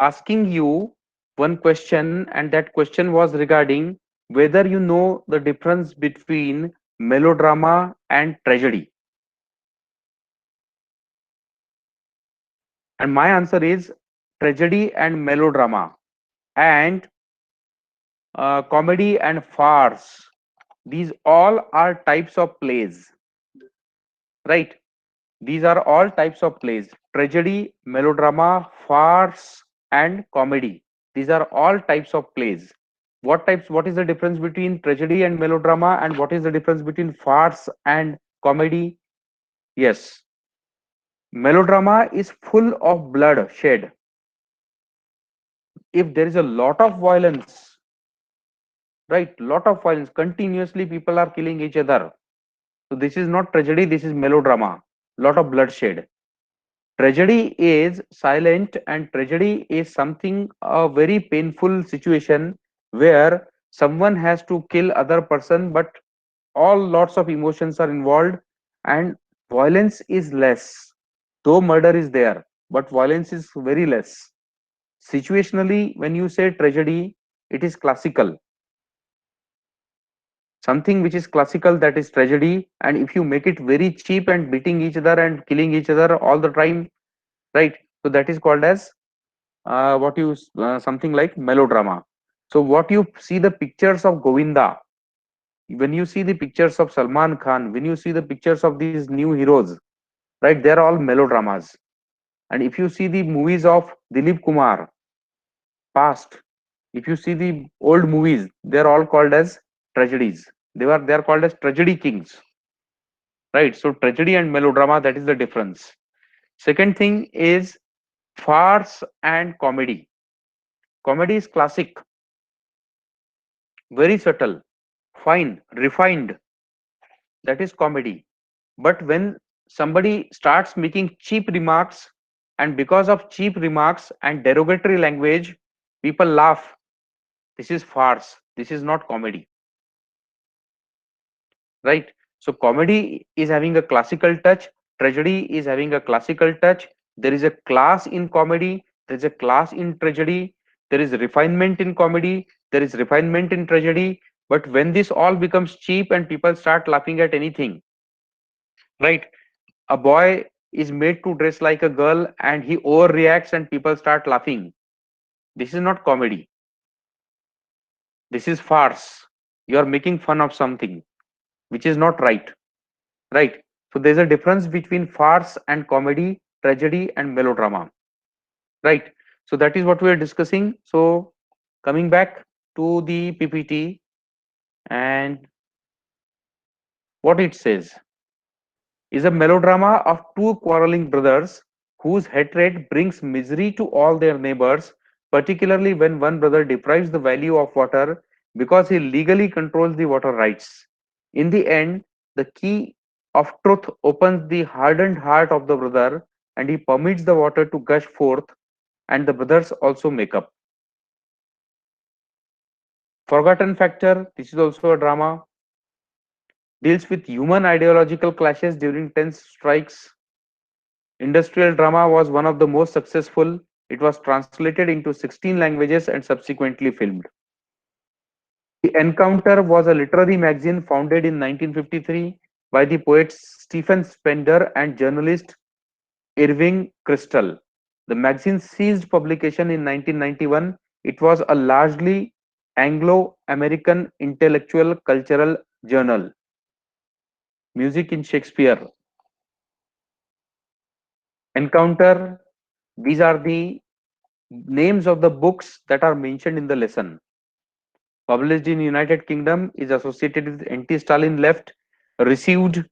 asking you one question, and that question was regarding whether you know the difference between melodrama and tragedy. And my answer is tragedy and melodrama, and comedy and farce. These all are types of plays, right? These are all types of plays: tragedy, melodrama, farce, and comedy. These are all types of plays. What is the difference between tragedy and melodrama, and what is the difference between farce and comedy? Yes, melodrama is full of blood shed. If there is a lot of violence, right? Lot of violence, continuously people are killing each other. So this is not tragedy, this is melodrama. Lot of bloodshed. Tragedy is silent, and tragedy is something, a very painful situation where someone has to kill other person, but all lots of emotions are involved, and violence is less. Though murder is there, but violence is very less. Situationally, when you say tragedy, it is classical. Something which is classical, that is tragedy. And if you make it very cheap and beating each other and killing each other all the time, right? So that is called as something like melodrama. So what you see the pictures of Govinda, when you see the pictures of Salman Khan, when you see the pictures of these new heroes, right? They are all melodramas. And if you see the movies of Dilip Kumar past, if you see the old movies, they are all called as tragedies. They are called as tragedy kings, right? So tragedy and melodrama, that is the difference. Second thing is farce and comedy. Comedy is classic, very subtle, fine, refined. That is comedy. But when somebody starts making cheap remarks, and because of cheap remarks and derogatory language, people laugh. This is farce. This is not comedy, right? So comedy is having a classical touch. Tragedy is having a classical touch. There is a class in comedy. There is a class in tragedy. There is refinement in comedy. There is refinement in tragedy. But when this all becomes cheap and people start laughing at anything, right? A boy is made to dress like a girl and he overreacts and people start laughing. This is not comedy. This is farce. You are making fun of something which is not right. Right. So there's a difference between farce and comedy, tragedy and melodrama. Right. So that is what we are discussing. So coming back to the PPT, and what it says is a melodrama of two quarreling brothers whose hatred brings misery to all their neighbors, particularly when one brother deprives the value of water because he legally controls the water rights. In the end, the key of truth opens the hardened heart of the brother, and he permits the water to gush forth, and the brothers also make up. Forgotten Factor, this is also a drama, deals with human ideological clashes during tense strikes. Industrial drama was one of the most successful. It was translated into 16 languages and subsequently filmed. The Encounter was a literary magazine founded in 1953 by the poet Stephen Spender and journalist Irving Kristol. The magazine ceased publication in 1991. It was a largely Anglo-American intellectual cultural journal. Music in Shakespeare. Encounter. These are the names of the books that are mentioned in the lesson. Published in United Kingdom, is associated with anti-Stalin left, received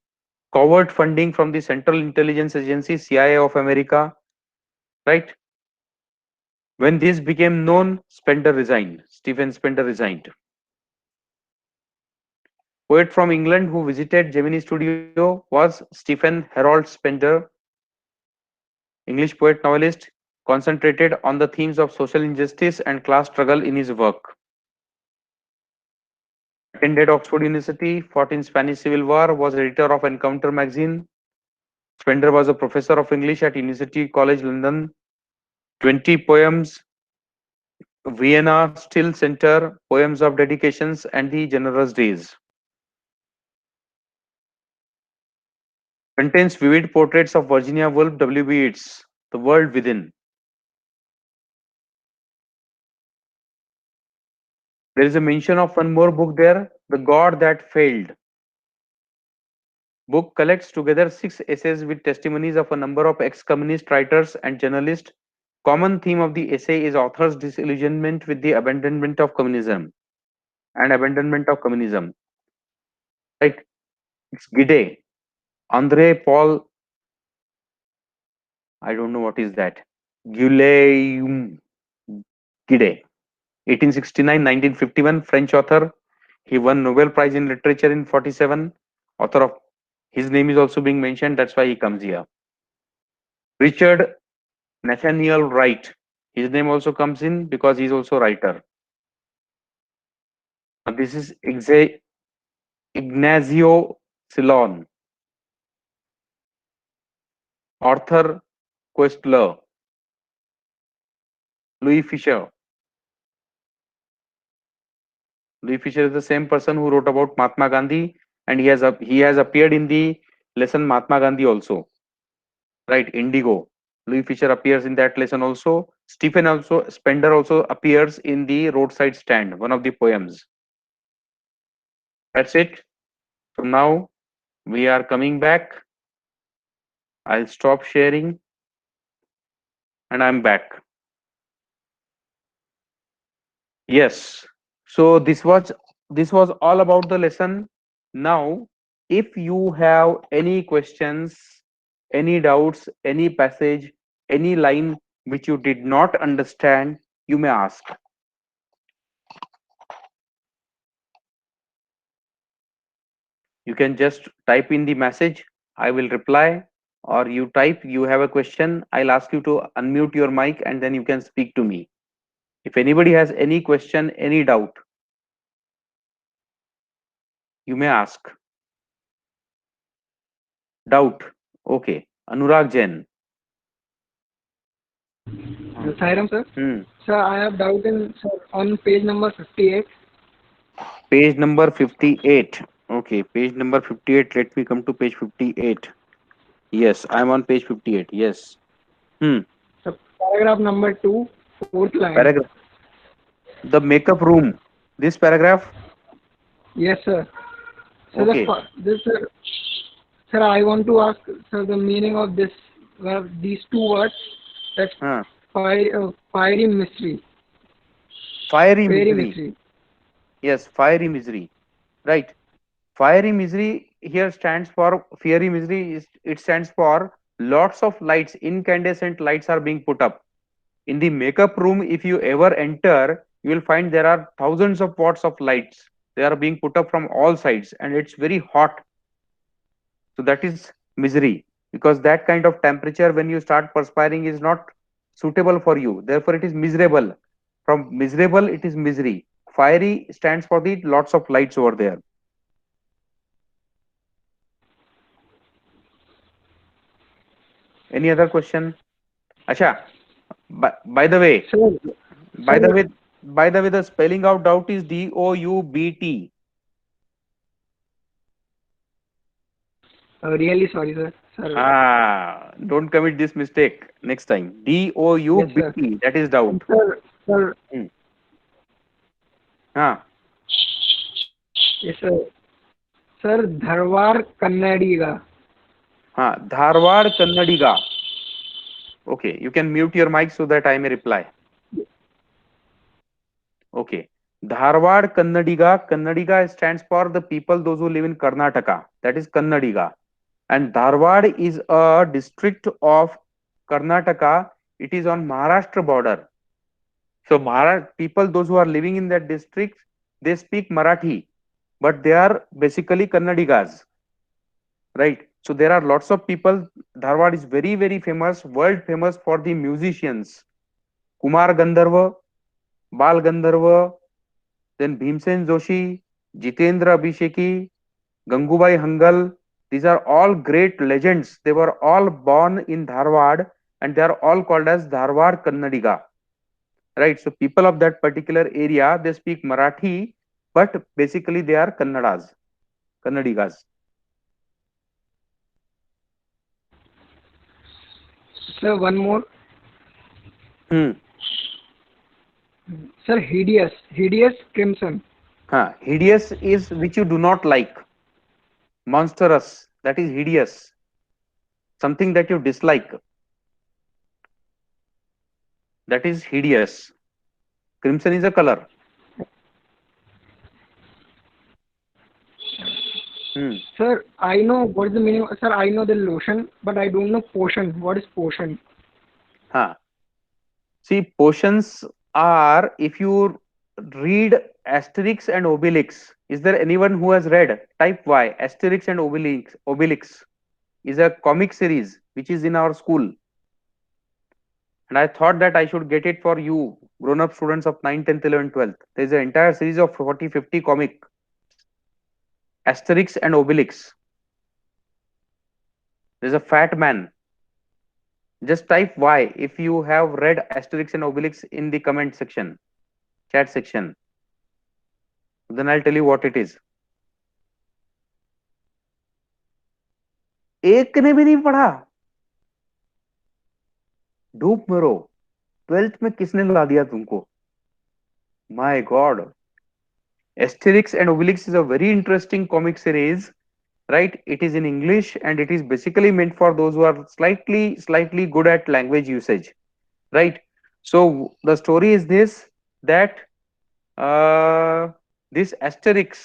covert funding from the Central Intelligence Agency CIA of America, right? When this became known, Spender resigned. Stephen Spender resigned. Poet from England who visited Gemini Studio was Stephen Harold Spender, English poet novelist, concentrated on the themes of social injustice and class struggle in his work. Attended Oxford University, fought in Spanish Civil War, was editor of Encounter magazine. Spender was a professor of English at University College London. 20 poems, Vienna Still Center, Poems of Dedications, and the Generous Days. Contains vivid portraits of Virginia Woolf, W.B. Yeats, The World Within. There is a mention of one more book there, The God That Failed. Book collects together 6 essays with testimonies of a number of ex-communist writers and journalists. Common theme of the essay is author's disillusionment with the abandonment of communism and abandonment of communism. Right? It's Gide. Andre Paul, I don't know what is that. Guillaume Gide. 1869-1951, French author. He won Nobel Prize in Literature in 47. Author of, his name is also being mentioned, that's why he comes here. Richard Nathaniel Wright. His name also comes in because he's also a writer. This is Ignazio Silon. Arthur Koestler. Louis Fisher. Louis Fisher is the same person who wrote about Mahatma Gandhi, and he has appeared in the lesson Mahatma Gandhi also. Right, Indigo. Louis Fisher appears in that lesson also. Stephen also Spender also appears in the Roadside Stand, one of the poems. That's it. So now we are coming back. I'll stop sharing and I'm back. Yes. So this was all about the lesson. Now, if you have any questions, any doubts, any passage, any line which you did not understand, you may ask. You can just type in the message, I will reply, or you type, you have a question, I'll ask you to unmute your mic and then you can speak to me. If anybody has any question, any doubt, you may ask. Doubt. Okay. Anurag Jain. Sairam sir. Sir, I have doubt in sir, on page number 58. Page number 58. Okay, page number 58. Let me come to page 58. Yes, I'm on page 58. Yes. So paragraph number 2, fourth line. Paragraph. The makeup room. This paragraph. Yes, sir. So Okay. this sir, I want to ask sir the meaning of this these two words. That's fiery mystery. Fiery Fairy misery. mystery. Yes, fiery misery. Right. Fiery misery here stands for fiery misery. It stands for lots of lights, incandescent lights are being put up. In the makeup room, if you ever enter, you will find there are thousands of watts of lights. They are being put up from all sides and it's very hot. So that is misery, because that kind of temperature when you start perspiring is not suitable for you. Therefore, it is miserable. From miserable, it is misery. Fiery stands for the lots of lights over there. Any other question? Acha, by the way, Sir, by the sir, way, by the way, the spelling out doubt is DOUBT. really sorry, sir. Sir. Don't commit this mistake next time. Yes, sir. DOUBT, that is doubt. And sir, Hmm. Ah, yes, sir. Sir, Dharwar Kannadiga. Dharwad Kannadiga. Okay, you can mute your mic so that I may reply. Okay. Dharwad Kannadiga. Kannadiga stands for the people, those who live in Karnataka. That is Kannadiga. And Dharwad is a district of Karnataka. It is on Maharashtra border. So people, those who are living in that district, they speak Marathi, but they are basically Kannadigas, right? So there are lots of people. Dharwad is very, very famous, world famous for the musicians. Kumar Gandharva, Bal Gandharva, then Bhimsen Joshi, Jitendra Abhisheki, Gangubai Hangal. These are all great legends. They were all born in Dharwad and they are all called as Dharwad Kannadiga. right? So people of that particular area, they speak Marathi, but basically they are Kannadigas. Sir, one more. Hmm. Sir, hideous. Hideous crimson. Hideous is which you do not like. Monstrous, that is hideous. Something that you dislike, that is hideous. Crimson is a color. Hmm. Sir, I know what is the meaning. Sir, I know the lotion, but I don't know potion. What is potion? Huh. See, portions are, if you read Asterix and Obelix, is there anyone who has read Type Y? Asterix and Obelix is a comic series which is in our school, and I thought that I should get it for you, grown up students of 9th, 10th, 11th, 12th. There is an entire series of 40, 50 comic, Asterix and Obelix. There's a fat man. Just type Y if you have read Asterix and Obelix in the comment section, chat section. Then I'll tell you what it is. एक ने भी नहीं पढ़ा? डूब मरो, 12th में किसने ला दिया तुमको? My God. Asterix and Obelix is a very interesting comic series, right? It is in English and it is basically meant for those who are slightly good at language usage, right? So the story is this, that uh, this Asterix,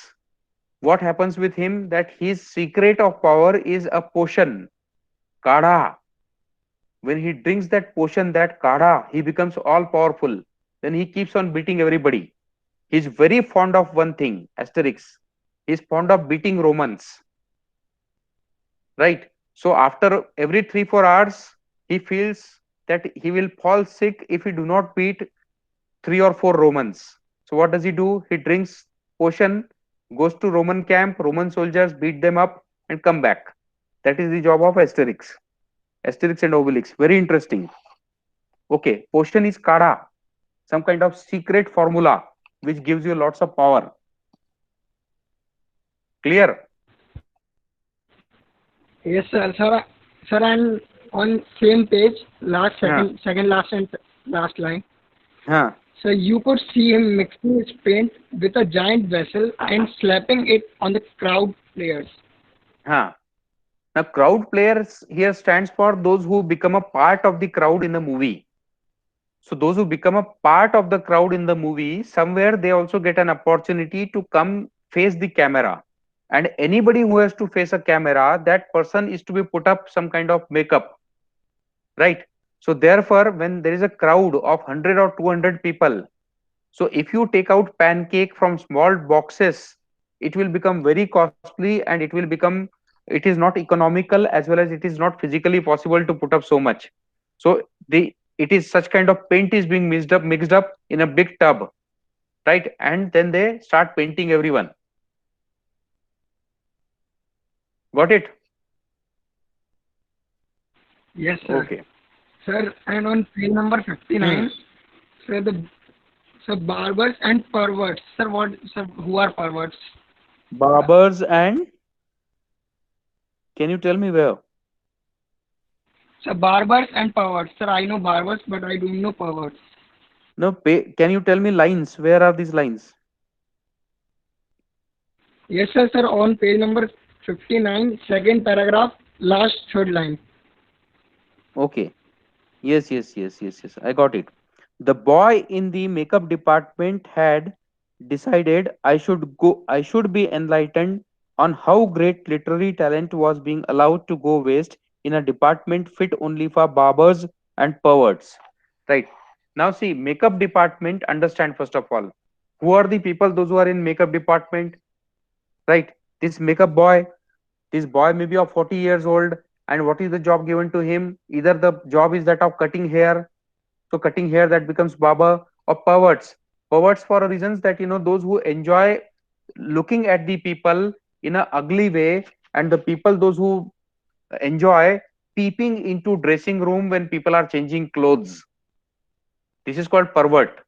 what happens with him, that his secret of power is a potion, Kada. When he drinks that potion, that Kada, he becomes all powerful. Then he keeps on beating everybody. He's very fond of one thing, Asterix. He's fond of beating Romans, right? So after every 3 4 hours, he feels that he will fall sick if he do not beat 3 or 4 Romans. So what does he do? He drinks potion, goes to Roman camp, Roman soldiers beat them up and come back. That is the job of Asterix. Asterix and Obelix. Very interesting. Okay, potion is Kada, some kind of secret formula which gives you lots of power. Clear? Yes, sir. Sir, and on same page, last Yeah. second last and last line. Huh. So you could see him mixing his paint with a giant vessel and slapping it on the crowd players. Huh. Now, crowd players here stands for those who become a part of the crowd in the movie. So, those who become a part of the crowd in the movie, somewhere they also get an opportunity to come face the camera. And anybody who has to face a camera, that person is to be put up some kind of makeup, right? So, therefore, when there is a crowd of 100 or 200 people, so if you take out pancake from small boxes, it will become very costly and it will become, it is not economical as well as it is not physically possible to put up so much. So the, it is such kind of paint is being mixed up in a big tub, right? And then they start painting everyone. Got it? Yes, sir. Okay. Sir, and on page number Hmm. 59, sir, so barbers and perverts. Sir, what, sir, who are perverts? Barbers and, can you tell me where? So barbers and perverts. Sir, I know barbers, but I don't know perverts. No, can you tell me lines? Where are these lines? Yes, sir, sir, on page number 59, second paragraph, last third line. Okay. Yes. I got it. The boy in the makeup department had decided I should be enlightened on how great literary talent was being allowed to go waste in a department fit only for barbers and perverts. Right. Now see, makeup department, understand first of all. Who are the people, those who are in makeup department? Right. This makeup boy, this boy may be of 40 years old, and what is the job given to him? Either the job is that of cutting hair, so cutting hair, that becomes barber, or perverts. Perverts for reasons that, those who enjoy looking at the people in a ugly way, and the people those who enjoy peeping into dressing room when people are changing clothes. This is called pervert.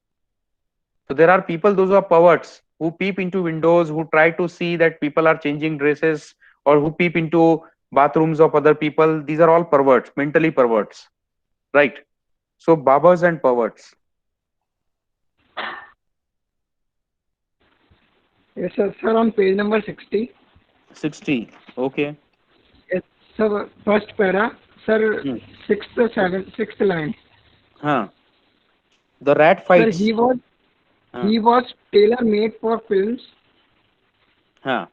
So there are people, those who are perverts, who peep into windows, who try to see that people are changing dresses, or who peep into bathrooms of other people. These are all perverts, mentally perverts, right? So babas and perverts. Yes, sir. Sir, on page number 60. 60. Okay. Yes, sir. First para. Sir, Hmm. sixth line. Huh. The rat Sir, fights. Huh. he was tailor made for films. Huh.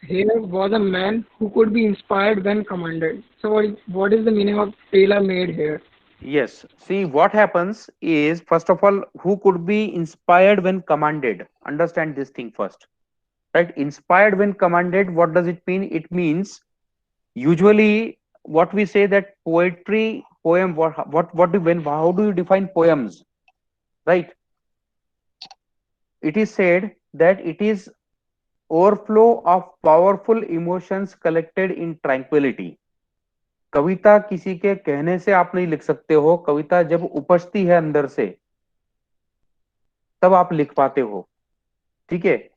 Here was a man who could be inspired when commanded. So what is the meaning of tailor made here? Yes. See, what happens is, first of all, who could be inspired when commanded? Understand this thing first, right? Inspired when commanded, what does it mean? It means, usually what we say that poetry, poem, what do, when, how do you define poems, right? It is said that it is overflow of powerful emotions collected in tranquility. कविता किसी के कहने से आप नहीं लिख सकते हो, कविता जब उपजती है अंदर से तब आप लिख पाते हो, ठीक है?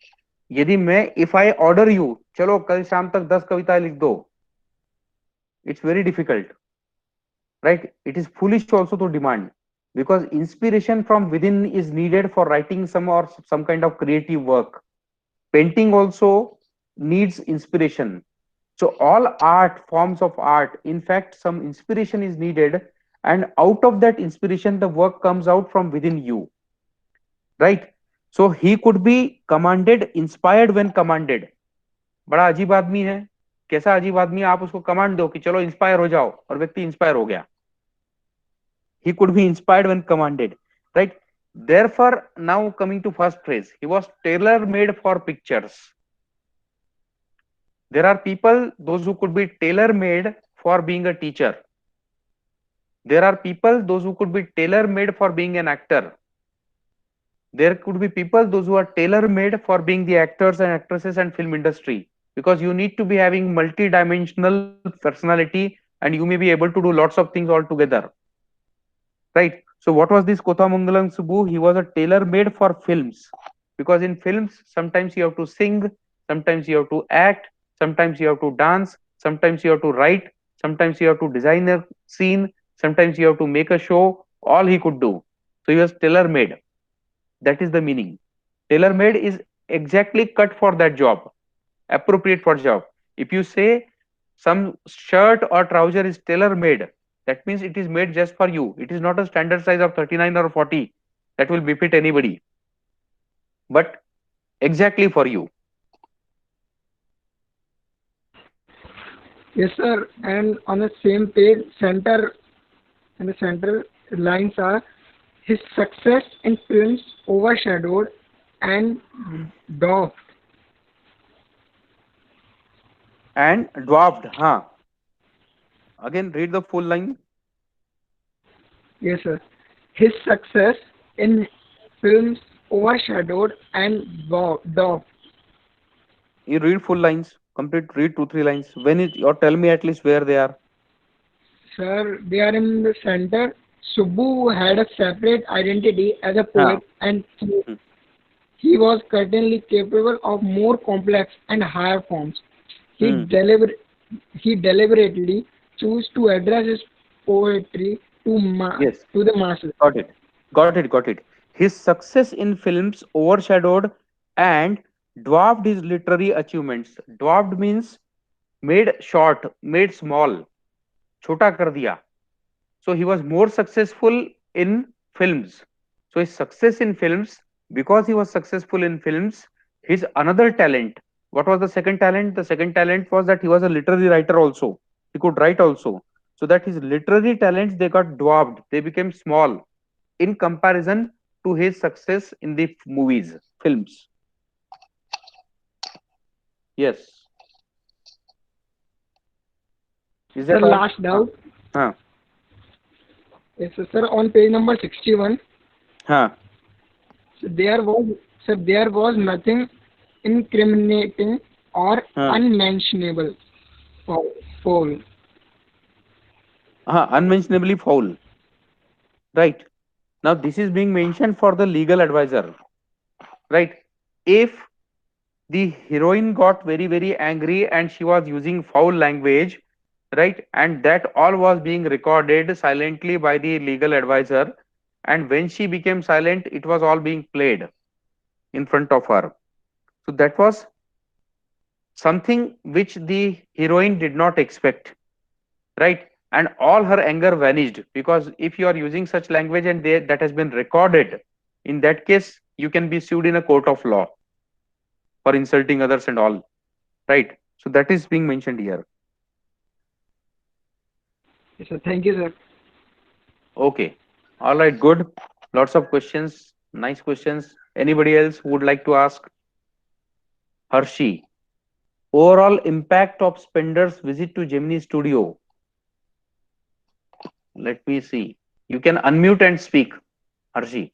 यदि मैं, इफ आई ऑर्डर यू, चलो कल शाम तक 10 कविताएं लिख दो, it's very difficult, right? It is foolish also to demand, because inspiration from within is needed for writing some or some kind of creative work. Painting also needs inspiration. So all art, forms of art, in fact some inspiration is needed, and out of that inspiration the work comes out from within you, right? So he could be commanded, inspired when commanded. बड़ा अजीब आदमी है, कैसा अजीब आदमी है, आप उसको कमांड दो कि चलो इंस्पायर हो जाओ, और व्यक्ति इंस्पायर हो गया. He could be inspired when commanded, right? Therefore, now coming to first phrase, he was tailor made for pictures. There are people, those who could be tailor made for being a teacher. There are people, those who could be tailor made for being an actor. There could be people, those who are tailor made for being the actors and actresses and film industry, because you need to be having multi-dimensional personality, and you may be able to do lots of things all together, right? So what was this Kothamangalam Subbu? He was a tailor made for films, because in films sometimes you have to sing, sometimes you have to act, sometimes you have to dance, sometimes you have to write, sometimes you have to design a scene, sometimes you have to make a show. All he could do. So he was tailor made. That is the meaning. Tailor made is exactly cut for that job, appropriate for job. If you say some shirt or trouser is tailor made, that means it is made just for you. It is not a standard size of 39 or 40 that will befit anybody, but exactly for you. Yes, sir. And on the same page, and the center lines are his success in films overshadowed and dwarfed. And dwarfed, huh? Again, read the full line. Yes, sir. His success in films overshadowed and dwarfed. You read full lines, complete, read 2 3 lines. When it, or tell me at least where they are. Sir, they are in the center. Subbu had a separate identity as a Huh. poet, and Hmm. he was certainly capable of more complex and higher forms. He, Hmm. deliber- he deliberately chose to address his poetry Yes, to the masses. got it. Got it, got it. His success in films overshadowed and dwarfed his literary achievements. Dwarfed means made short, made small, chota kar diya. So he was more successful in films. So his success in films, because he was successful in films, his another talent. What was the second talent? The second talent was that he was a literary writer also. He could write also. So that his literary talents, they got dwarfed. They became small in comparison to his success in the movies, films. Yes. Is Sir, that all? last doubt. Huh. Yes, sir. On page number 61, Huh. so there was nothing incriminating or Huh. unmentionable foul. Unmentionably foul. Right. Now this is being mentioned for the legal advisor, right? If the heroine got very angry and she was using foul language, right, and that all was being recorded silently by the legal advisor, and when she became silent it was all being played in front of her. So that was something which the heroine did not expect, right? And all her anger vanished, because if you are using such language and that has been recorded, in that case you can be sued in a court of law for insulting others and all, right? So that is being mentioned here. Yes, sir. Thank you, sir. Okay, all right, good. Lots of questions, nice questions. Anybody else who would like to ask? Hershey, overall impact of Spender's visit to Gemini Studio. Let me see. You can unmute and speak, Hershey.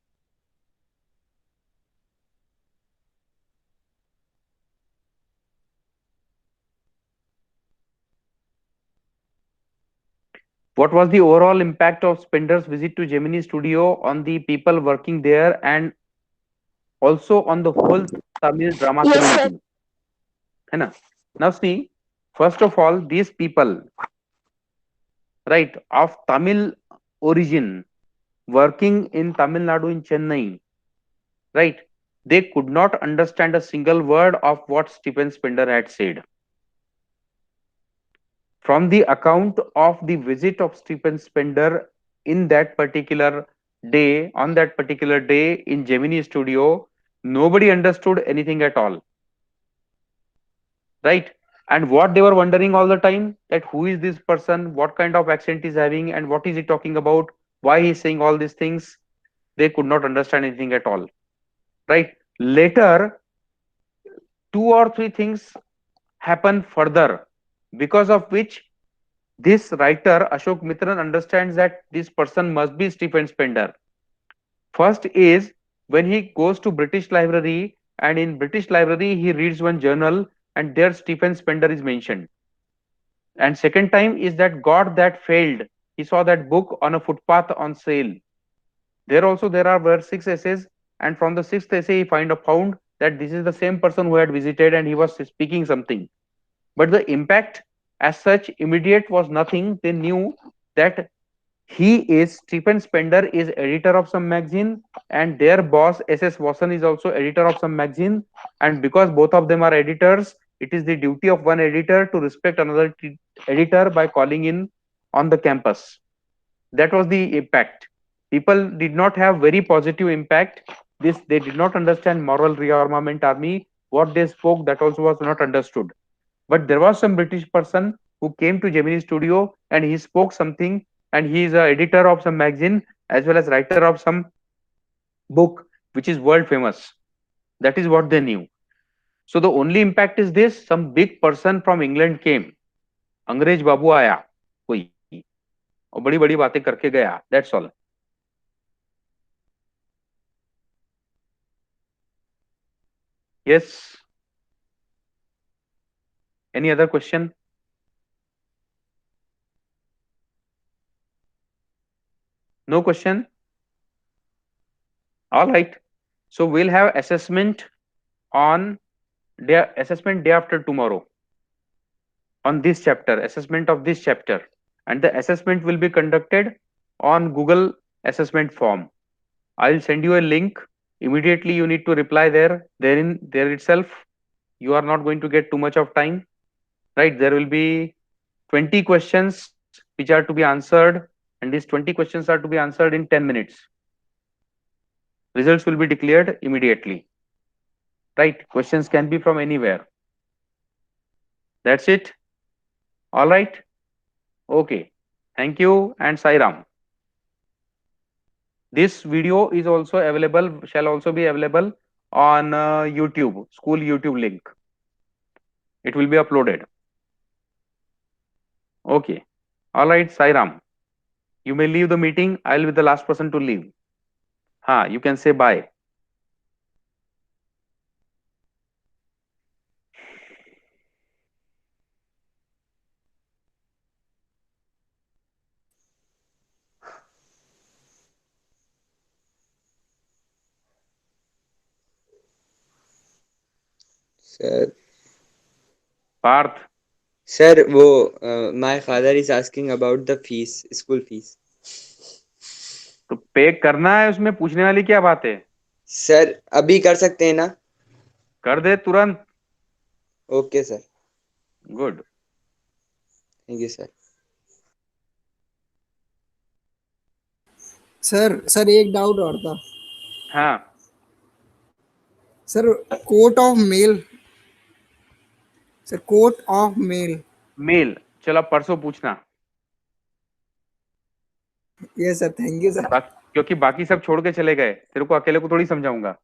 What was the overall impact of Spender's visit to Gemini Studio on the people working there and also on the whole Tamil drama Yes, sir. community? है ना? Now see, first of all, these people, right, of Tamil origin, working in Tamil Nadu in Chennai, right, they could not understand a single word of what Stephen Spender had said. From the account of the visit of Stephen Spender in that particular day, on that particular day in Gemini Studio, nobody understood anything at all, right? And what they were wondering all the time, that who is this person, what kind of accent is having, and what is he talking about, why he is saying all these things, they could not understand anything at all, right? Later, two or three things happen further, because of which this writer Ashok Mitran understands that this person must be Stephen Spender. First is when he goes to British Library, and in British Library he reads one journal and there Stephen Spender is mentioned. And second time is that God that failed. He saw that book on a footpath on sale. There also there are were six essays, and from the sixth essay he found that this is the same person who had visited and he was speaking something. But the impact as such immediate was nothing. They knew that he is Stephen Spender is editor of some magazine, and their boss SS Watson is also editor of some magazine, and because both of them are editors, it is the duty of one editor to respect another editor by calling in on the campus. That was the impact. People did not have very positive impact. This they did not understand moral rearmament army. What they spoke, that also was not understood. But there was some British person who came to Gemini Studio and he spoke something, and he is a editor of some magazine as well as writer of some book which is world famous. That is what they knew. So the only impact is this: some big person from England came, अंग्रेज बाबू आया कोई, और बड़ी बड़ी बातें करके गया. That's all. Yes. Any other question? No question. All right. So we'll have assessment on day after tomorrow on this chapter, assessment of this chapter, and the assessment will be conducted on Google assessment form. I'll send you a link. Immediately you need to reply there. There itself, you are not going to get too much of time, right? There will be 20 questions which are to be answered, and these 20 questions are to be answered in 10 minutes. Results will be declared immediately, right? Questions can be from anywhere. That's it. All right. Okay. Thank you and Sai Ram. This video is also available, shall also be available on YouTube, school YouTube link. It will be uploaded. Okay. All right, Sai Ram. You may leave the meeting. I'll be the last person to leave. Ha, you can say bye. Sir Parth, sir वो my father is asking about the fees, school fees. तो pay करना है, उसमें पूछने वाली क्या बात है? सर अभी कर सकते हैं ना? कर दे तुरंत। Okay sir. Good. Thank you sir. Sir sir एक डाउट और था हाँ। Sir. Coat of mail, sir coat of mail. Mail, चलो अब परसों पूछना। Yes sir, thank you sir. क्योंकि बाकी सब छोड़ के चले गए, तेरे को अकेले को थोड़ी समझाऊंगा।